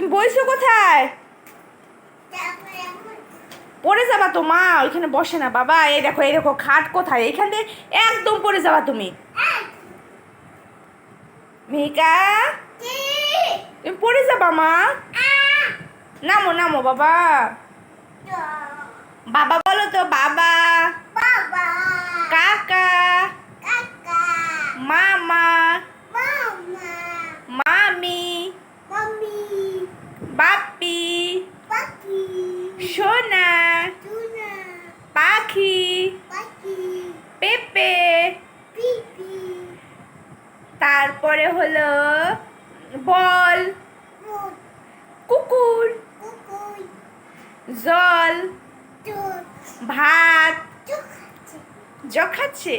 তুমি বইছো কোথায়? পড়ে যাবা তো মা, ওইখানে বসে না বাবা। এই দেখো খাট কোথায়, এইখানে একদম পড়ে যাবা তুমি। মেহিকা, তুমি পড়ে যাবা মা। নামো নামো বাবা। বাবা বলো তো, বাবা, কাকা, মামা, মামি, বাপি, সোনা, পাখি, পেঁপে, তারপরে হলো বল, কুকুর, জল, ভাত, খাচ্ছে,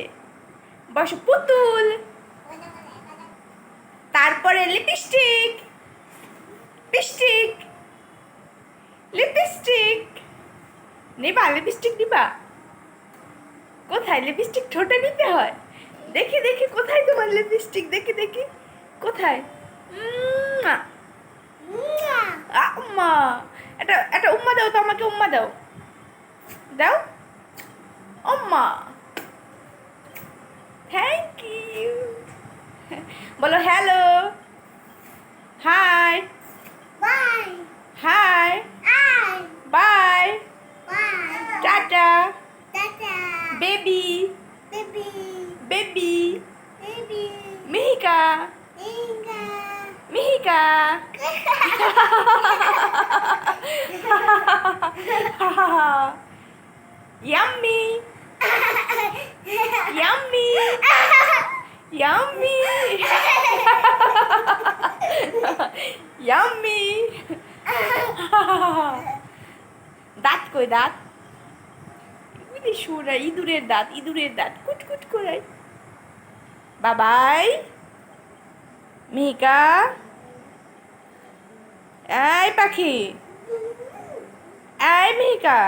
বসো, পুতুল, তারপরে লিপস্টিক, লিপস্টিক নিবা, লিপস্টিক নিবা? কোথায় লিপস্টিক? ঠোঁটে নিতে হয়। দেখি দেখি কোথায় তোমার লিপস্টিক, দেখি দেখি কোথায়। আম্মা, এটা উম্মা দাও তো আমাকে, উম্মা দাও, দাও উম্মা। Thank you. বলো হ্যালো, হাই, হাই, বাই, টাটা, baby, baby, Mihika, Mihika. Yummy, yummy, yummy, yummy. দাঁত কই, দাঁত? সুরা, ইঁদুরের দাঁত, ইঁদুরের দাঁত কুটকুট করে। বাবাই, মিহিকা, এই পাখি, এই মিহিকা,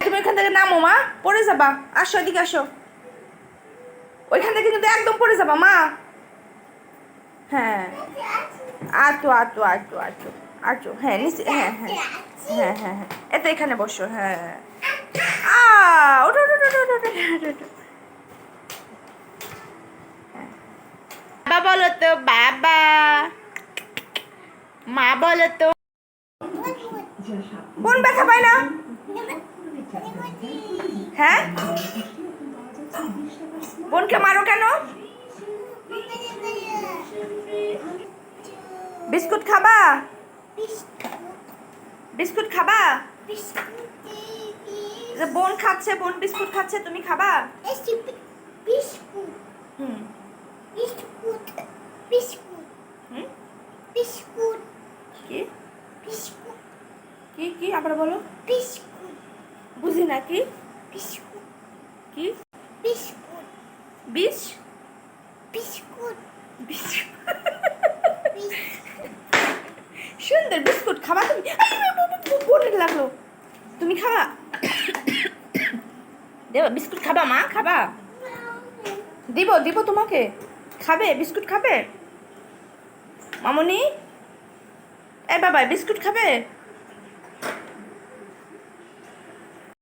তুমি ওইখান থেকে নামো মা, পড়ে যাবা। আসো, এদিকে আসো। ওইখান থেকে কিন্তু একদম পড়ে যাবা মা। হ্যাঁ, আটো আটো আটো আটো আটো, হ্যাঁ নিচে, হ্যাঁ হ্যাঁ হ্যাঁ হ্যাঁ হ্যাঁ, এতো এখানে বসো। হ্যাঁ, ওঠো ওঠো ওঠো ওঠো ওঠো। বাবা বলো তো, বাবা, মা বলো তো। বোন ব্যথা পায় না? হ্যাঁ, বোনকে মারো কেন? বিস্কুট খাবা? বিস্কুট খাবা? বোন খাচ্ছে, বোন বিস্কুট খাচ্ছে, তুমি খাবা? হুম, কি কি কি আবার বলো? বুঝি না, কি কি? বিষ, সুন্দর বিস্কুট খাবা তুমি? বোনের লাগলো, তুমি খাবা? দেবা বিস্কুট খাবা মা, খাবা? দিব দিব তোমাকে, খাবে বিস্কুট? খাবে মামুনি? এ বাবা বিস্কুট খাবে?